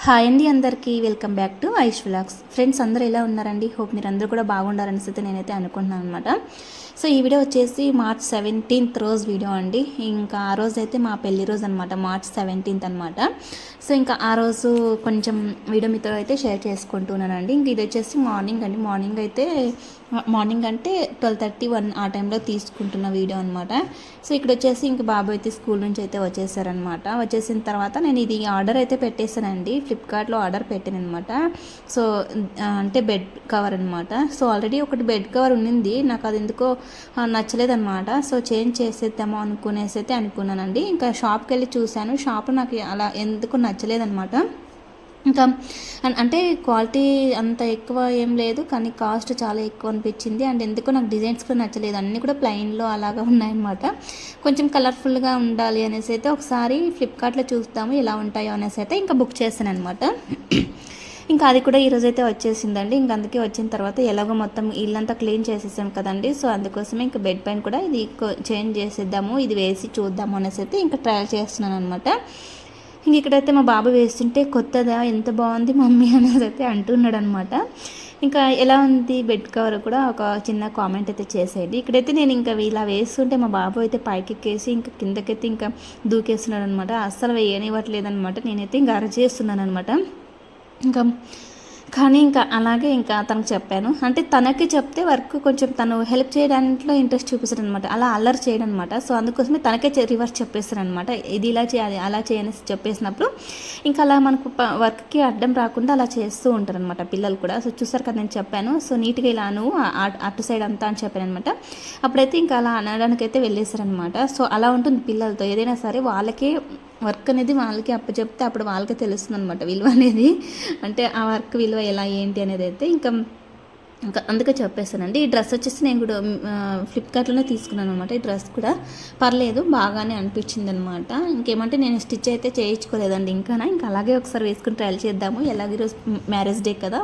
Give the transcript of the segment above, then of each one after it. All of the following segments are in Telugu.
హాయ్ అండి, అందరికీ welcome back to Aish vlogs. Friends అందరూ ఎలా ఉన్నారండి? హోప్ మీరు అందరూ కూడా బాగుండాలనిస్తే నేనైతే అనుకుంటున్నాను అనమాట. సో ఈ వీడియో వచ్చేసి March 17th రోజు వీడియో అండి. ఇంకా ఆ రోజు అయితే మా పెళ్లి రోజు అనమాట, March 17th అనమాట. సో ఇంకా ఆ రోజు కొంచెం వీడియో మీతో అయితే షేర్ చేసుకుంటున్నానండి. ఇంక ఇది వచ్చేసి మార్నింగ్ అండి. మార్నింగ్ అంటే 12:31 ఆ టైంలో తీసుకుంటున్న వీడియో అనమాట. సో ఇక్కడ వచ్చేసి ఇంక బాబు అయితే స్కూల్ నుంచి అయితే వచ్చేసారనమాట. వచ్చేసిన తర్వాత నేను ఇది ఆర్డర్ అయితే పెట్టేశానండి, ఫ్లిప్కార్ట్లో ఆర్డర్ పెట్టాను అనమాట. సో అంటే బెడ్ కవర్ అనమాట. సో ఆల్రెడీ ఒకటి బెడ్ కవర్ ఉన్నింది, నాకు అది ఎందుకో నచ్చలేదన్నమాట. సో చేంజ్ చేసేద్దామో అనుకునేసి అయితే అనుకున్నానండి. ఇంకా షాప్కి వెళ్ళి చూశాను, షాప్ నాకు అలా ఎందుకు నచ్చలేదన్నమాట. ఇంకా అంటే క్వాలిటీ అంత ఎక్కువ ఏం లేదు, కానీ కాస్ట్ చాలా ఎక్కువ అనిపించింది. అండ్ ఎందుకో నాకు డిజైన్స్ కూడా నచ్చలేదు, అన్నీ కూడా ప్లెయిన్లో అలాగా ఉన్నాయన్నమాట. కొంచెం కలర్ఫుల్గా ఉండాలి అనేసి అయితే ఒకసారి ఫ్లిప్కార్ట్లో చూస్తాము ఎలా ఉంటాయో అనేసి అయితే ఇంకా బుక్ చేశాను అనమాట. ఇంకా అది కూడా ఈరోజైతే వచ్చేసిందండి. ఇంక అందుకే వచ్చిన తర్వాత ఎలాగో మొత్తం ఇల్లంతా క్లీన్ చేసేసాం కదండి. సో అందుకోసమే ఇంకా బెడ్ పైన కూడా ఇది చేంజ్ చేసేద్దాము, ఇది వేసి చూద్దాము అనేసి అయితే ఇంకా ట్రయల్ చేస్తున్నాను అనమాట. ఇంక ఇక్కడైతే మా బాబు వేస్తుంటే కొత్తదా, ఎంత బాగుంది మమ్మీ అనేది అయితే అంటున్నాడు అనమాట. ఇంకా ఎలా ఉంది బెడ్ కవర్ కూడా ఒక చిన్న కామెంట్ అయితే చేసేయండి. ఇక్కడైతే నేను ఇంకా ఇలా వేస్తుంటే మా బాబు అయితే పైకి ఎక్కేసి ఇంకా కిందకైతే ఇంకా దూకేస్తున్నాడు అనమాట. అస్సలు వేయనివ్వట్లేదు అనమాట. నేనైతే ఇంకా అరచేస్తున్నాను అనమాట. కానీ ఇంకా అలాగే ఇంకా తనకు చెప్పాను, అంటే తనకి చెప్తే వర్క్ కొంచెం తను హెల్ప్ చేయడానికి ఇంట్రెస్ట్ చూపిస్తాడు అనమాట, అలా అల్లరి చేయడం అనమాట. సో అందుకోసమే తనకే రివర్స్ చెప్పేస్తాను అనమాట, ఇది ఇలా చేయాలి అలా చేయనేసి చెప్పేసినప్పుడు ఇంకా అలా మనకు వర్క్కి అడ్డం రాకుండా అలా చేస్తూ ఉంటారు అనమాట పిల్లలు కూడా. సో చూసారు కదా నేను చెప్పాను, సో నీట్గా ఇలా నువ్వు అటు సైడ్ అంతా అని చెప్పాను అనమాట. అప్పుడైతే ఇంకా అలా అనడానికైతే వెళ్ళేసారనమాట. సో అలా ఉంటుంది పిల్లలతో, ఏదైనా సరే వాళ్ళకే వర్క్ అనేది వాళ్ళకి అప్పచెప్తే అప్పుడు వాళ్ళకే తెలుస్తుంది అనమాట విలువ అనేది, అంటే ఆ వర్క్ విలువ ఎలా ఏంటి అనేది అయితే ఇంకా అందుకే చెప్పేస్తానండి. ఈ డ్రెస్ వచ్చేసి నేను కూడా ఫ్లిప్కార్ట్లోనే తీసుకున్నాను అనమాట. ఈ డ్రెస్ కూడా పర్లేదు, బాగానే అనిపించింది అనమాట. ఇంకేమంటే నేను స్టిచ్ అయితే చేయించుకోలేదండి ఇంకా అలాగే ఒకసారి వేసుకుని ట్రయల్ చేద్దాము, ఎలాగ ఈరోజు మ్యారేజ్ డే కదా,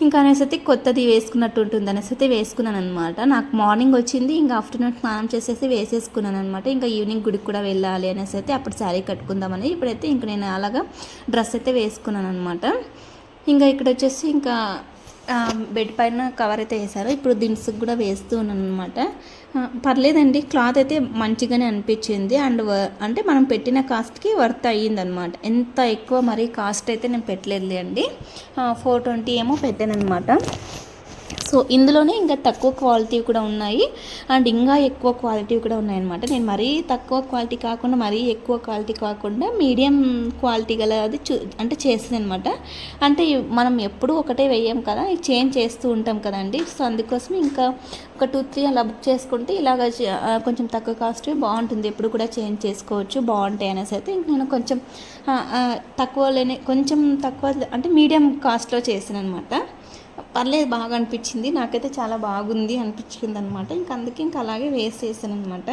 ఇంకా అనేసి అయితే కొత్తది వేసుకున్నట్టు ఉంటుంది అనేసి అయితే వేసుకున్నాను అనమాట. నాకు మార్నింగ్ వచ్చింది, ఇంకా ఆఫ్టర్నూన్ స్నానం చేసేసి వేసేసుకున్నాను అనమాట. ఇంకా ఈవినింగ్ గుడికి కూడా వెళ్ళాలి అనేసి అయితే అప్పుడు శారీ కట్టుకుందామని ఇప్పుడైతే ఇంక నేను అలాగా డ్రెస్ అయితే వేసుకున్నాను అనమాట. ఇంకా ఇక్కడ వచ్చేసి ఇంకా బెడ్ పైన కవర్ అయితే వేసారు. ఇప్పుడు దినుసుకు కూడా వేస్తూ ఉన్నాను అనమాట. పర్లేదండి, క్లాత్ అయితే మంచిగానే అనిపించింది. అండ్ అంటే మనం పెట్టిన కాస్ట్కి వర్త్ అయ్యిందనమాట. ఎంత ఎక్కువ మరీ కాస్ట్ అయితే నేను పెట్టలేదు అండి, 420 ఏమో పెట్టాను అనమాట. సో ఇందులోనే ఇంకా తక్కువ క్వాలిటీ కూడా ఉన్నాయి అండ్ ఇంకా ఎక్కువ క్వాలిటీ కూడా ఉన్నాయన్నమాట. నేను మరీ తక్కువ క్వాలిటీ కాకుండా మరీ ఎక్కువ క్వాలిటీ కాకుండా మీడియం క్వాలిటీ గల అది అంటే చేసింది అనమాట. అంటే మనం ఎప్పుడూ ఒకటే వేయం కదా, చేంజ్ చేస్తూ ఉంటాం కదండి. సో అందుకోసం ఇంకా ఒక 2-3 అలా బుక్ చేసుకుంటే ఇలాగ కొంచెం తక్కువ కాస్ట్ బాగుంటుంది, ఎప్పుడు కూడా చేంజ్ చేసుకోవచ్చు, బాగుంటాయి అనేసి అయితే నేను కొంచెం తక్కువలోనే కొంచెం తక్కువ అంటే మీడియం కాస్ట్లో చేసాను అనమాట. పర్లేదు, బాగా అనిపించింది, నాకైతే చాలా బాగుంది అనిపించింది అనమాట. అందుకే ఇంకా అలాగే వేసేసాను అనమాట.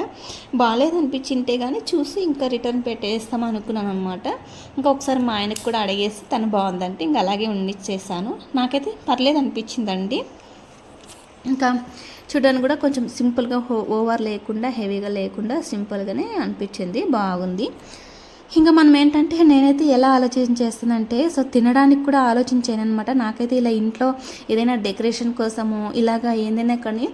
బాగాలేదు అనిపించింటే కానీ చూసి ఇంకా రిటర్న్ పెట్టేస్తాం అనుకున్నాను అనమాట. ఒకసారి మా ఆయనకు కూడా అడిగేసి తను బాగుందంటే ఇంకా అలాగే ఉండిచ్చేసాను. నాకైతే పర్లేదు అనిపించిందండి. ఇంకా చూడడానికి కూడా కొంచెం సింపుల్గా ఓవర్ లేకుండా హెవీగా లేకుండా సింపుల్గానే అనిపించింది, బాగుంది. ఇంకా మనం ఏంటంటే నేనైతే ఎలా ఆలోచించేస్తానంటే, సో తినడానికి కూడా ఆలోచించాను అనమాట. నాకైతే ఇలా ఇంట్లో ఏదైనా డెకరేషన్ కోసము ఇలాగా ఏదైనా కానీ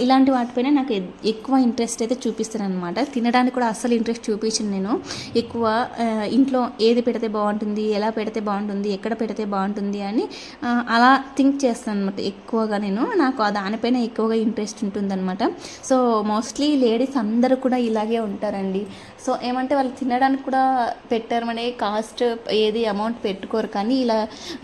ఇలాంటి వాటిపైన నాకు ఎక్కువ ఇంట్రెస్ట్ అయితే చూపిస్తాను అనమాట. తినడానికి కూడా అస్సలు ఇంట్రెస్ట్ చూపించాను నేను ఎక్కువ. ఇంట్లో ఏది పెడితే బాగుంటుంది, ఎలా పెడితే బాగుంటుంది, ఎక్కడ పెడితే బాగుంటుంది అని అలా థింక్ చేస్తాను అనమాట ఎక్కువగా. నాకు దానిపైన ఎక్కువగా ఇంట్రెస్ట్ ఉంటుందన్నమాట. సో మోస్ట్లీ లేడీస్ అందరూ కూడా ఇలాగే ఉంటారండి. సో ఏమంటే వాళ్ళు తినడానికి కూడా పెట్టారనే కాస్ట్ ఏది అమౌంట్ పెట్టుకోరు, కానీ ఇలా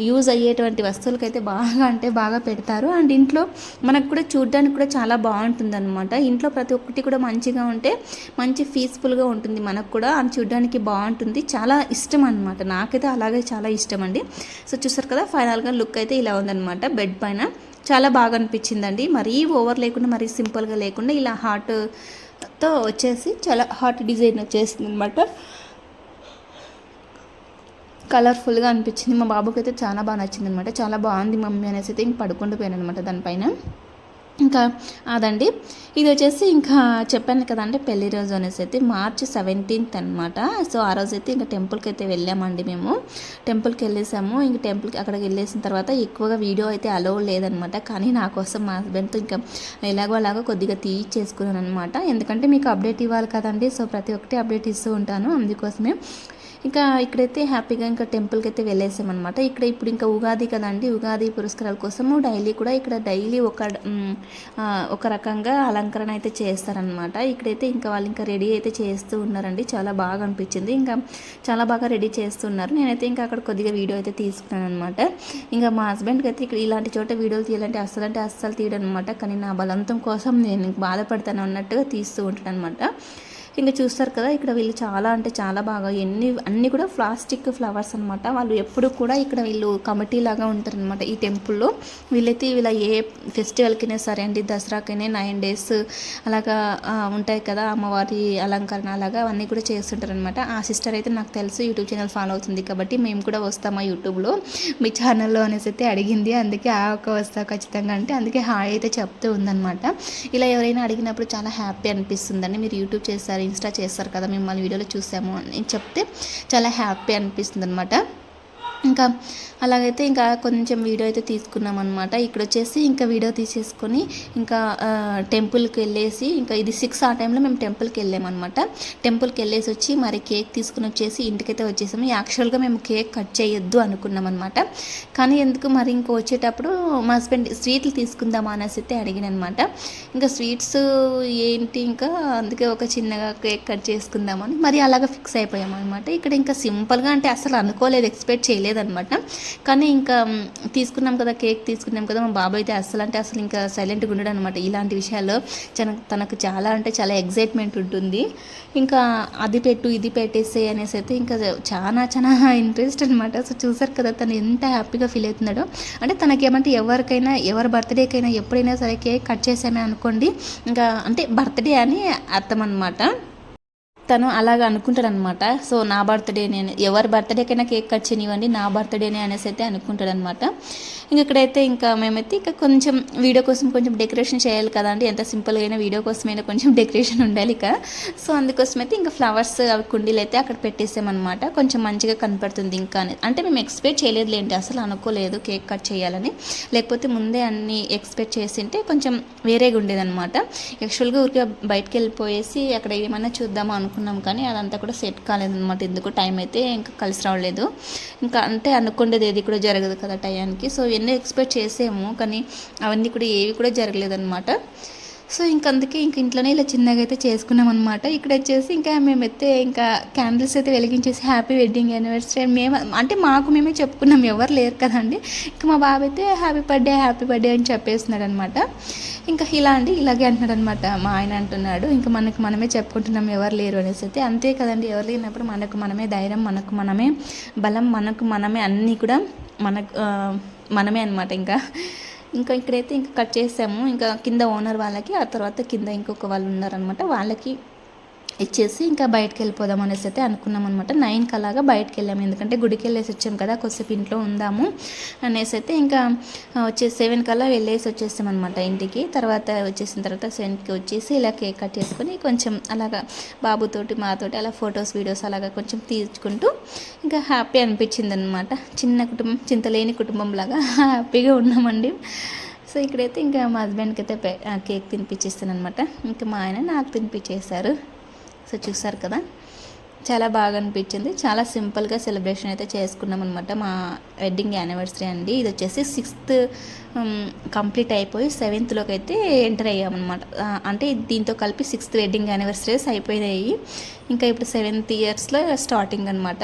యూజ్ అయ్యేటువంటి వస్తువులకైతే బాగా అంటే బాగా పెడతారు. అండ్ ఇంట్లో మనకు కూడా చూడడానికి కూడా చాలా బాగుంటుంది అనమాట. ఇంట్లో ప్రతి ఒక్కటి కూడా మంచిగా ఉంటే మంచి పీస్ఫుల్గా ఉంటుంది మనకు కూడా, అని చూడడానికి బాగుంటుంది, చాలా ఇష్టం అనమాట. నాకైతే అలాగే చాలా ఇష్టం అండి. సో చూసారు కదా, ఫైనల్గా లుక్ అయితే ఇలా ఉందన్నమాట. బెడ్ పైన చాలా బాగా అనిపించిందండి, మరీ ఓవర్ లేకుండా మరీ సింపుల్గా లేకుండా ఇలా హార్ట్తో వచ్చేసి చాలా హార్ట్ డిజైన్ వచ్చేసింది అనమాట. కలర్ఫుల్గా అనిపించింది, మా బాబుకి అయితే చాలా బాగా నచ్చింది అనమాట. చాలా బాగుంది మమ్మీ అనేసి అయితే ఇంక పడుకుంటూ పోయాను అనమాట దానిపైన. ఇంకా అదండి. ఇది వచ్చేసి ఇంకా చెప్పాను కదండి పెళ్లి రోజు అనేసి అయితే మార్చ్ 17th అనమాట. సో ఆ రోజైతే ఇంకా టెంపుల్కి అయితే వెళ్ళామండి మేము. టెంపుల్కి వెళ్ళేసాము. ఇంక టెంపుల్కి అక్కడికి వెళ్ళేసిన తర్వాత ఎక్కువగా వీడియో అయితే అలో లేదనమాట. కానీ నా కోసం మా హస్బెండ్తో ఇంకా ఎలాగో అలాగో కొద్దిగా తీయించేసుకున్నాను అనమాట. ఎందుకంటే మీకు అప్డేట్ ఇవ్వాలి కదండి. సో ప్రతి ఒక్కటి అప్డేట్ ఇస్తూ ఉంటాను, అందుకోసమే. ఇంకా ఇక్కడైతే హ్యాపీగా ఇంకా టెంపుల్కి అయితే వెళ్ళేసామన్నమాట. ఇక్కడ ఇప్పుడు ఇంకా ఉగాది కదండి, ఉగాది పురస్కారాల కోసము డైలీ కూడా ఇక్కడ డైలీ ఒక రకంగా అలంకరణ అయితే చేస్తారనమాట. ఇక్కడైతే ఇంకా వాళ్ళు ఇంకా రెడీ అయితే చేస్తూ ఉన్నారండి. చాలా బాగా అనిపించింది. ఇంకా చాలా బాగా రెడీ చేస్తున్నారు. నేనైతే ఇంకా అక్కడ కొద్దిగా వీడియో అయితే తీసుకున్నాను అనమాట. ఇంకా మా హస్బెండ్కి అయితే ఇక్కడ ఇలాంటి చోట వీడియోలు తీయాలంటే అస్సలు తీయడం అనమాట. కానీ నా బలంతం కోసం నేను బాధపడతాను అన్నట్టుగా తీస్తూ ఉంటాను అనమాట. ఇంకా చూస్తారు కదా ఇక్కడ వీళ్ళు చాలా అంటే చాలా బాగా అన్నీ కూడా ప్లాస్టిక్ ఫ్లవర్స్ అనమాట. వాళ్ళు ఎప్పుడు కూడా ఇక్కడ వీళ్ళు కమిటీ లాగా ఉంటారనమాట ఈ టెంపుల్లో. వీళ్ళైతే వీళ్ళ ఏ ఫెస్టివల్కైనా సరే అండి, దసరాకైనా 9 days అలాగా ఉంటాయి కదా అమ్మవారి అలంకరణ, అలాగా అవన్నీ కూడా చేస్తుంటారనమాట. ఆ సిస్టర్ అయితే నాకు తెలుసు యూట్యూబ్ ఛానల్ ఫాలో అవుతుంది కాబట్టి మేము కూడా వస్తామా యూట్యూబ్లో మీ ఛానల్లో అనేసి అయితే అడిగింది. అందుకే వస్తా ఖచ్చితంగా అంటే అందుకే హాయ్ అయితే చెప్తూ ఉందనమాట. ఇలా ఎవరైనా అడిగినప్పుడు చాలా హ్యాపీ అనిపిస్తుందండి. మీరు యూట్యూబ్ చేస్తారు, ఇన్స్టా చేస్తారు కదా, మిమ్మల్ని వీడియోలో చూసాము అని చెప్తే చాలా హ్యాపీ అనిపిస్తుంది అనమాట. ఇంకా అలాగైతే ఇంకా కొంచెం వీడియో అయితే తీసుకున్నాం అనమాట. ఇక్కడ వచ్చేసి ఇంకా వీడియో తీసేసుకొని ఇంకా టెంపుల్కి వెళ్ళేసి ఇంకా ఇది 6 ఆ టైంలో మేము టెంపుల్కి వెళ్ళామన్నమాట. టెంపుల్కి వెళ్ళేసి వచ్చి మరి కేక్ తీసుకుని వచ్చేసి ఇంటికైతే వచ్చేసాము. యాక్చువల్గా మేము కేక్ కట్ చేయొద్దు అనుకున్నాం అనమాట. కానీ ఎందుకు మరి ఇంకా వచ్చేటప్పుడు మా హస్బెండ్ స్వీట్లు తీసుకుందామా అనేసి అయితే అడిగిననమాట. ఇంకా స్వీట్స్ ఏంటి ఇంకా అందుకే ఒక చిన్నగా కేక్ కట్ చేసుకుందామని మరి అలాగా ఫిక్స్ అయిపోయాం అనమాట. ఇక్కడ ఇంకా సింపుల్గా అంటే అసలు అనుకోలేదు, ఎక్స్పెక్ట్ చేయలేదన్నమాట. కానీ ఇంకా తీసుకున్నాం కదా, కేక్ తీసుకున్నాం కదా, మా బాబాయ్ అయితే అసలు ఇంకా సైలెంట్గా ఉండడు అనమాట. ఇలాంటి విషయాల్లో తనకు చాలా అంటే చాలా ఎగ్జైట్మెంట్ ఉంటుంది. ఇంకా అది పెట్టు ఇది పెట్టేసే అనేసి అయితే ఇంకా చాలా ఇంట్రెస్ట్ అనమాట. సో చూసారు కదా తను ఎంత హ్యాపీగా ఫీల్ అవుతున్నాడో. అంటే తనకేమంటే ఎవరికైనా ఎవరి బర్త్డేకైనా ఎప్పుడైనా సరే కేక్ కట్ చేసామే అనుకోండి, ఇంకా అంటే బర్త్డే అని అర్థం అనమాట. తను అలాగ అనుకుంటాడనమాట. సో నా బర్త్డే నేను ఎవరి బర్త్డేకైనా కేక్ కట్ చేయనివ్వండి, నా బర్త్డేనే అనేసి అయితే అనుకుంటాడనమాట. ఇంక ఇక్కడైతే ఇంకా మేమైతే ఇంకా కొంచెం వీడియో కోసం కొంచెం డెకరేషన్ చేయాలి కదండి, ఎంత సింపుల్గా అయినా వీడియో కోసమైనా కొంచెం డెకరేషన్ ఉండాలి ఇక. సో అందుకోసమైతే ఇంకా ఫ్లవర్స్ అవి కుండీలు అయితే అక్కడ పెట్టేసామన్నమాట. కొంచెం మంచిగా కనపడుతుంది ఇంకా అంటే మేము ఎక్స్పెక్ట్ చేయలేదులేంటి, అసలు అనుకోలేదు కేక్ కట్ చేయాలని. లేకపోతే ముందే అన్నీ ఎక్స్పెక్ట్ చేసింటే కొంచెం వేరేగా ఉండేదన్నమాట. యాక్చువల్గా ఊరికే బయటకు వెళ్ళిపోయేసి అక్కడ ఏమైనా చూద్దామో అనుకున్నాం, కానీ అదంతా కూడా సెట్ కాలేదన్నమాట. ఎందుకు టైం అయితే ఇంకా కలిసి రావలేదు. ఇంకా అంటే అనుకునేది ఏది కూడా జరగదు కదా టైంకి. సో ఎన్నో ఎక్స్పెక్ట్ చేసాము, కానీ అవన్నీ కూడా ఏవి కూడా జరగలేదన్నమాట. సో అందుకే ఇంట్లోనే ఇలా చిన్నగా అయితే చేసుకున్నాం అనమాట. ఇక్కడ వచ్చేసి ఇంకా మేమైతే ఇంకా క్యాండిల్స్ అయితే వెలిగించేసి హ్యాపీ వెడ్డింగ్ యానివర్సరీ అంటే మేమే చెప్పుకున్నాం, ఎవరు లేరు కదండి. ఇంకా మా బాబు అయితే హ్యాపీ బర్త్డే అని చెప్పేస్తున్నాడు అనమాట. ఇంకా ఇలాగే అంటున్నాడు అనమాట. మా ఆయన అంటున్నాడు ఇంకా మనమే చెప్పుకుంటున్నాం ఎవరు లేరు అనేసి అయితే. అంతే కదండి, ఎవరు లేనప్పుడు మనమే ధైర్యం, మనమే బలం, మనమే అన్నీ కూడా మనమే అనమాట. ఇంకా ఇక్కడైతే ఇంకా కట్ చేసాము. ఇంకా కింద ఓనర్ వాళ్ళకి, ఆ తర్వాత కింద ఇంకొక వాళ్ళు ఉన్నారనమాట, వాళ్ళకి ఇచ్చేసి ఇంకా బయటకు వెళ్ళిపోదాం అనేసి అయితే అనుకున్నాం అనమాట. 9కి అలాగా బయటకు వెళ్ళాము, ఎందుకంటే గుడికి వెళ్ళేసి వచ్చాం కదా, కొద్దిసేపు ఇంట్లో ఉందాము అనేసి అయితే ఇంకా 7 కల్లా వెళ్ళేసి వచ్చేసాం అనమాట ఇంటికి. తర్వాత వచ్చేసిన తర్వాత 7కి వచ్చేసి ఇలా కేక్ కట్ చేసుకొని కొంచెం అలాగా బాబుతోటి మాతోటి అలా ఫొటోస్ వీడియోస్ అలాగా కొంచెం తీసుకుంటూ ఇంకా హ్యాపీ అనిపించింది అనమాట. చిన్న కుటుంబం, చింతలేని కుటుంబం లాగా హ్యాపీగా ఉన్నామండి. సో ఇక్కడైతే ఇంకా మా హస్బెండ్కి అయితే కేక్ తినిపించేస్తాను అనమాట. ఇంకా మా ఆయన నాకు తినిపించేశారు. సో చూసారు కదా, చాలా బాగా అనిపించింది. చాలా సింపుల్గా సెలబ్రేషన్ అయితే చేసుకున్నాం అనమాట. మా వెడ్డింగ్ యానివర్సరీ అండి. ఇది వచ్చేసి 6th కంప్లీట్ అయిపోయి 7th అయితే ఎంటర్ అయ్యామన్నమాట. అంటే దీంతో కలిపి 6th వెడ్డింగ్ యానివర్సరీస్ అయిపోయినాయి. ఇంకా ఇప్పుడు 7th ఇయర్స్లో స్టార్టింగ్ అనమాట.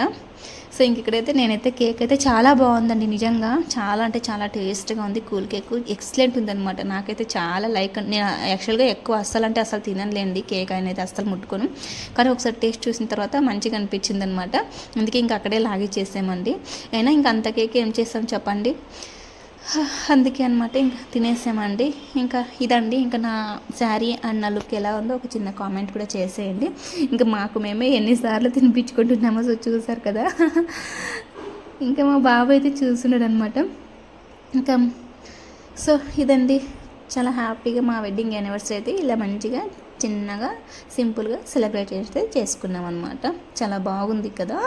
సో ఇక్కడైతే నేనైతే కేక్ అయితే చాలా బాగుందండి, నిజంగా చాలా అంటే చాలా టేస్ట్గా ఉంది. కూల్ కేక్ ఎక్సలెంట్ ఉందన్నమాట. నాకైతే చాలా నేను యాక్చువల్గా ఎక్కువ అస్సలు తినలేండి కేక్ అనేది, అస్సలు ముట్టుకోను. కానీ ఒకసారి టేస్ట్ చూసిన తర్వాత మంచిగా అనిపించింది అనమాట. అందుకే ఇంకా అక్కడే లాగిచ్చేసామండి. అయినా ఇంకా అంత కేక్ ఏం చేస్తాం చెప్పండి, అందుకే అనమాట ఇంకా తినేసామండి. ఇంకా ఇదండి ఇంకా నా శారీ అండ్ నా లుక్ ఎలా ఉందో ఒక చిన్న కామెంట్ కూడా చేసేయండి. ఇంకా మేమే ఎన్నిసార్లు తినిపించుకుంటున్నామో సో చూసారు కదా. ఇంకా మా బాబు అయితే చూస్తున్నాడు అనమాట. ఇంకా సో ఇదండి చాలా హ్యాపీగా మా వెడ్డింగ్ యానివర్సరీ అయితే ఇలా మంచిగా చిన్నగా సింపుల్గా సెలబ్రేట్ చేస్తే చేసుకున్నాం అనమాట. చాలా బాగుంది కదా.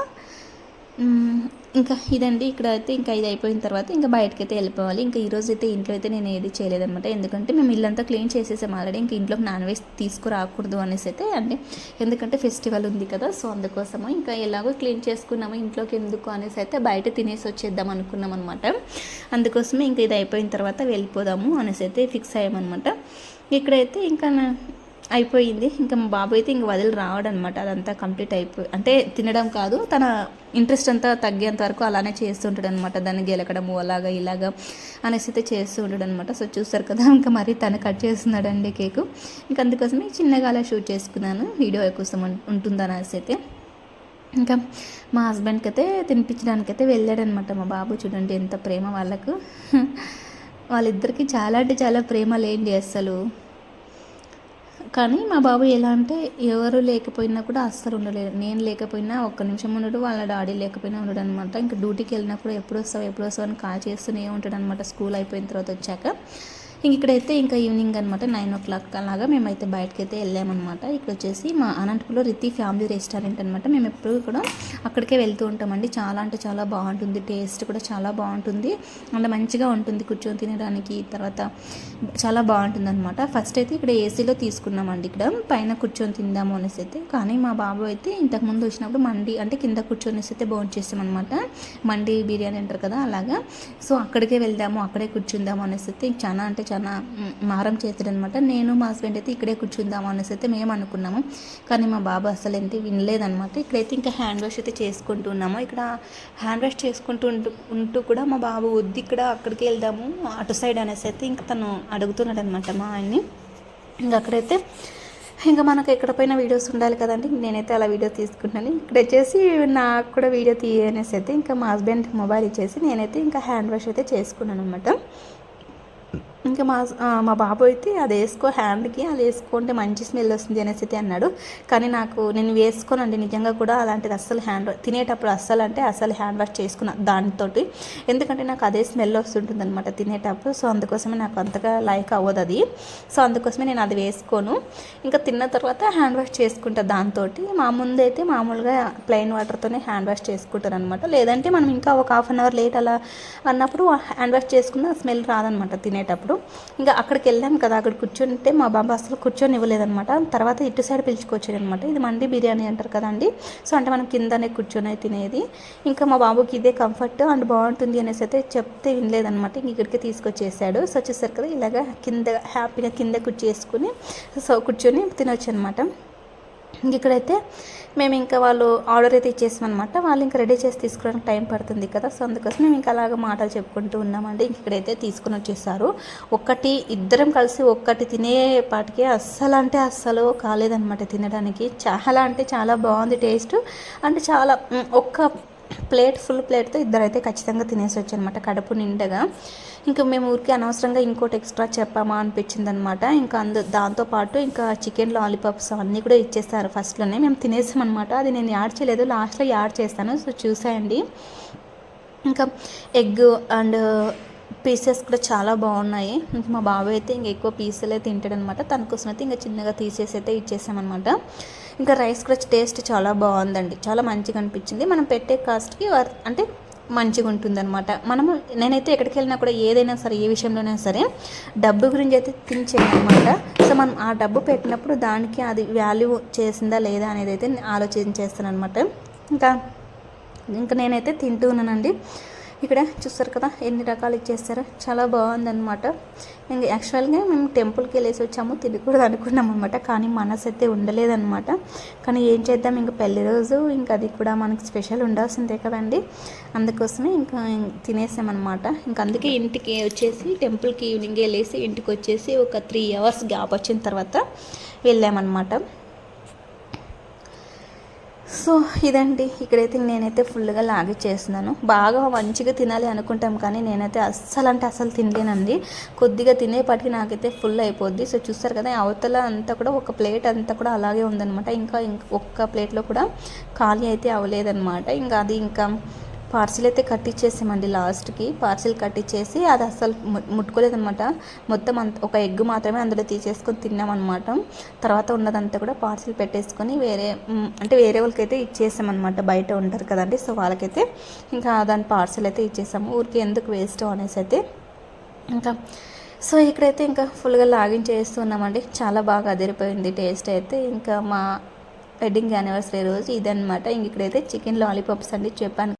ఇంకా ఇదండి, ఇక్కడ అయితే ఇంకా ఇది అయిపోయిన తర్వాత ఇంకా బయటకైతే వెళ్ళిపోవాలి. ఇంకా ఈరోజు అయితే ఇంట్లో అయితే నేను ఏది చేయలేదన్నమాట. ఎందుకంటే మేము ఇల్లంతా క్లీన్ చేసేసాం ఆల్రెడీ. ఇంకా ఇంట్లోకి నాన్ వెజ్ తీసుకురాకూడదు అనేసి అయితే, అంటే ఎందుకంటే ఫెస్టివల్ ఉంది కదా, సో అందుకోసము ఇంకా ఎలాగో క్లీన్ చేసుకున్నాము, ఇంట్లోకి ఎందుకు అనేసి అయితే బయట తినేసి వచ్చేద్దాం అనుకున్నాం అనమాట. అందుకోసమే ఇంకా ఇది అయిపోయిన తర్వాత వెళ్ళిపోదాము అనేసి అయితే ఫిక్స్ అయ్యామన్నమాట. ఇక్కడైతే ఇంకా అయిపోయింది. ఇంకా మా బాబు అయితే ఇంక వదిలి రావడం అనమాట. అదంతా కంప్లీట్ అంటే తినడం కాదు, తన ఇంట్రెస్ట్ అంతా తగ్గేంత వరకు అలానే చేస్తుంటాడు అనమాట. దాన్ని గెలకడము అలాగా ఇలాగా అనేసి అయితే చేస్తూ ఉంటాడు అనమాట. సో చూస్తారు కదా, ఇంకా మరి తను కట్ చేస్తున్నాడండి కేకు. ఇంకా అందుకోసమే చిన్నగా అలా షూట్ చేసుకున్నాను, వీడియో కోసం ఉంటుందనేసి అయితే. ఇంకా మా హస్బెండ్కి అయితే తినిపించడానికైతే వెళ్ళాడనమాట. మా బాబు చూడండి ఎంత ప్రేమ వాళ్ళకు. వాళ్ళిద్దరికీ చాలా అంటే చాలా ప్రేమ లేండి అస్సలు. కానీ మా బాబు ఎలా అంటే ఎవరు లేకపోయినా కూడా అస్సలు ఉండలేడు. నేను లేకపోయినా ఒక్క నిమిషం ఉండడు, వాళ్ళ డాడీ లేకపోయినా ఉండడు అనమాట. ఇంకా డ్యూటీకి వెళ్ళినప్పుడు ఎప్పుడు వస్తావు అని కాల్ చేస్తూనే ఉంటాడు అనమాట, స్కూల్ అయిపోయిన తర్వాత వచ్చాక. ఇంక ఇక్కడైతే ఇంకా ఈవినింగ్ అనమాట 9 o'clock అలాగా మేమైతే బయటకు అయితే వెళ్ళామన్నమాట. ఇక్కడ వచ్చేసి మా అనంతపురంలో రితి ఫ్యామిలీ రెస్టారెంట్ అనమాట. మేము ఎప్పుడు కూడా అక్కడికే వెళ్తూ ఉంటామండి. చాలా అంటే చాలా బాగుంటుంది, టేస్ట్ కూడా చాలా బాగుంటుంది, అండ్ మంచిగా ఉంటుంది కూర్చొని తినడానికి. తర్వాత చాలా బాగుంటుంది అనమాట. ఫస్ట్ అయితే ఇక్కడ ఏసీలో తీసుకున్నామండి, ఇక్కడ పైన కూర్చొని తిందాము అనేసి అయితే. కానీ మా బాబు అయితే ఇంతకుముందు వచ్చినప్పుడు మండి అంటే కింద కూర్చొనేసి అయితే భోజనం చేస్తామన్నమాట. మండి బిర్యానీ అంటారు కదా అలాగా. సో అక్కడికే వెళ్దాము, అక్కడే కూర్చుందాము అనేసి అయితే చాలా అంటే చాలా మారం చేస్తాడు అనమాట. నేను మా హస్బెండ్ అయితే ఇక్కడే కూర్చుందాము అనేసి అయితే మేము అనుకున్నాము. కానీ మా బాబు అసలు ఏంటి వినలేదనమాట. ఇక్కడైతే ఇంకా హ్యాండ్ వాష్ అయితే చేసుకుంటున్నాము. ఇక్కడ హ్యాండ్ వాష్ ఉంటూ కూడా మా బాబు వద్దు ఇక్కడ అక్కడికి వెళ్దాము అటు సైడ్ అనేసి అయితే ఇంకా తను అడుగుతున్నాడు అనమాట మా ఆయన్ని. ఇంకా అక్కడైతే ఇంకా మనకు ఎక్కడపైన వీడియోస్ ఉండాలి కదండి, నేనైతే అలా వీడియో తీసుకుంటాను. ఇక్కడ వచ్చేసి నాకు కూడా వీడియో తీయనేసి అయితే ఇంకా మా హస్బెండ్ మొబైల్ ఇచ్చేసి నేనైతే ఇంకా హ్యాండ్ వాష్ అయితే చేసుకున్నాను అనమాట. ఇంకా మా బాబు అయితే అది హ్యాండ్కి అది వేసుకుంటే మంచి స్మెల్ వస్తుంది అనేసి అయితే అన్నాడు. కానీ నేను వేసుకోనండి నిజంగా కూడా. అలాంటిది అస్సలు తినేటప్పుడు అస్సలు హ్యాండ్ వాష్ చేసుకున్నా దానితో, ఎందుకంటే నాకు అదే స్మెల్ వస్తుంటుంది అనమాట తినేటప్పుడు. సో అందుకోసమే నాకు అంతగా లైక్ అవ్వదు అది. సో అందుకోసమే నేను అది వేసుకోను. ఇంకా తిన్న తర్వాత హ్యాండ్ వాష్ చేసుకుంటా దాంతో. మా ముందు అయితే మామూలుగా ప్లెయిన్ వాటర్తోనే హ్యాండ్ వాష్ చేసుకుంటారు అనమాట. లేదంటే మనం ఇంకా ఒక 1/2 hour లేట్ అలా అన్నప్పుడు హ్యాండ్ వాష్ చేసుకున్న స్మెల్ రాదనమాట తినేటప్పుడు. ఇంకా అక్కడికి వెళ్ళాం కదా, అక్కడ కూర్చుంటే మా బాబా అసలు కూర్చొని ఇవ్వలేదనమాట. తర్వాత ఇటు సైడ్ పిలుచుకొచ్చాడు అనమాట. ఇది మండి బిర్యానీ అంటారు కదండి, సో అంటే మనం కిందనే కూర్చొని తినేది. ఇంకా మా బాబుకి ఇదే కంఫర్ట్ అండ్ బాగుంటుంది అనేసి అయితే చెప్తే వినలేదనమాట. ఇంక ఇక్కడికి తీసుకొచ్చేసాడు. సో వచ్చేసరికి కదా ఇలాగ హ్యాపీగా కింద కూర్చొని తినొచ్చు అనమాట. ఇంక ఇక్కడైతే మేము ఇంకా వాళ్ళు ఆర్డర్ అయితే ఇచ్చేసామన్నమాట. వాళ్ళు ఇంకా రెడీ చేసి తీసుకోవడానికి టైం పడుతుంది కదా, సో అందుకోసం మేము ఇంకా అలాగ మాటలు చెప్పుకుంటూ ఉన్నామండి. ఇక్కడైతే తీసుకుని వచ్చేసారు. ఇద్దరం కలిసి ఒక్కటి తినేపాటికి అస్సలు కాలేదనమాట తినడానికి. చాలా అంటే చాలా బాగుంది టేస్ట్. అంటే చాలా ఫుల్ ప్లేట్తో ఇద్దరైతే ఖచ్చితంగా తినేసి వచ్చానమాట కడుపు నిండగా. ఇంకా మేము ఊరికి అనవసరంగా ఇంకోటి ఎక్స్ట్రా చెప్పామా అనిపించింది అనమాట. ఇంకా దాంతోపాటు ఇంకా చికెన్ లాలీపాప్స్ అన్నీ కూడా ఇచ్చేస్తారు ఫస్ట్లోనే. మేము తినేసామన్నమాట. అది నేను యాడ్ చేయలేదు, లాస్ట్లో యాడ్ చేస్తాను. సో చూసాయండి. ఇంకా ఎగ్ అండ్ పీసెస్ కూడా చాలా బాగున్నాయి. ఇంకా మా బాబు అయితే ఇంకా ఎక్కువ పీసులే తింటాడనమాట. తన కోసం అయితే ఇంకా చిన్నగా తీసేసి అయితే ఇచ్చేసామన్నమాట. ఇంకా రైస్ కూడా టేస్ట్ చాలా బాగుందండి, చాలా మంచిగా అనిపించింది. మనం పెట్టే కాస్ట్కి అంటే మంచిగా ఉంటుందన్నమాట. నేనైతే ఎక్కడికి వెళ్ళినా కూడా ఏదైనా సరే, ఏ విషయంలోనైనా సరే డబ్బు గురించి అయితే థింక్ చేయనమాట. సో మనం ఆ డబ్బు పెట్టినప్పుడు దానికి అది వాల్యూ చేసిందా లేదా అనేది అయితే ఆలోచించేస్తాను అనమాట. ఇంకా నేనైతే తింటూ ఉన్నానండి. ఇక్కడ చూస్తారు కదా ఎన్ని రకాలు ఇచ్చేస్తారో, చాలా బాగుందన్నమాట. ఇంకా యాక్చువల్గా మేము టెంపుల్కి వెళ్ళేసి వచ్చాము, తినకూడదు అనుకున్నాం అనమాట. కానీ మనసు అయితే ఉండలేదన్నమాట. కానీ ఏం చేద్దాం, ఇంకా పెళ్లి రోజు ఇంకా అది కూడా మనకి స్పెషల్ ఉండాల్సిందే కదండి. అందుకోసమే ఇంకా తినేసామన్నమాట. ఇంకా అందుకే ఇంటికి వచ్చేసి టెంపుల్కి ఈవినింగ్ వెళ్ళేసి ఇంటికి వచ్చేసి ఒక 3 hours గ్యాప్ వచ్చిన తర్వాత వెళ్ళామన్నమాట. సో ఇదండి, ఇక్కడైతే నేనైతే ఫుల్గా లాగిచ్చేస్తున్నాను. బాగా మంచిగా తినాలి అనుకుంటాం కానీ నేనైతే అస్సలు తినలేనండి. కొద్దిగా తినేపాటికి నాకైతే ఫుల్ అయిపోద్ది. సో చూస్తారు కదా అవతల అంతా కూడా ఒక ప్లేట్ అంతా కూడా అలాగే ఉందన్నమాట. ఇంకా ఒక్క ప్లేట్లో కూడా ఖాళీ అయితే అవ్వలేదన్నమాట. ఇంకా అది ఇంకా పార్సిల్ అయితే కట్టించేసామండి. లాస్ట్కి పార్సిల్ కట్టించేసి అది అస్సలు ముట్టుకోలేదనమాట. మొత్తం ఒక ఎగ్ మాత్రమే అందులో తీసేసుకొని తిన్నామన్నమాట. తర్వాత ఉన్నదంతా కూడా పార్సిల్ పెట్టేసుకొని అంటే వేరే వాళ్ళకైతే ఇచ్చేసామన్నమాట. బయట ఉంటారు కదండి, సో వాళ్ళకైతే ఇంకా దాని పార్సిల్ అయితే ఇచ్చేసాము. ఊరికి ఎందుకు వేస్ట్ అనేసి అయితే ఇంకా సో ఇక్కడైతే ఇంకా ఫుల్గా లాగిన్ చేస్తున్నామండి. చాలా బాగా అదిరిపోయింది టేస్ట్ అయితే. ఇంకా మా వెడ్డింగ్ యానివర్సరీ రోజు ఇదనమాట. ఇంక ఇక్కడైతే చికెన్ లాలీపాప్స్ అండి చెప్పాను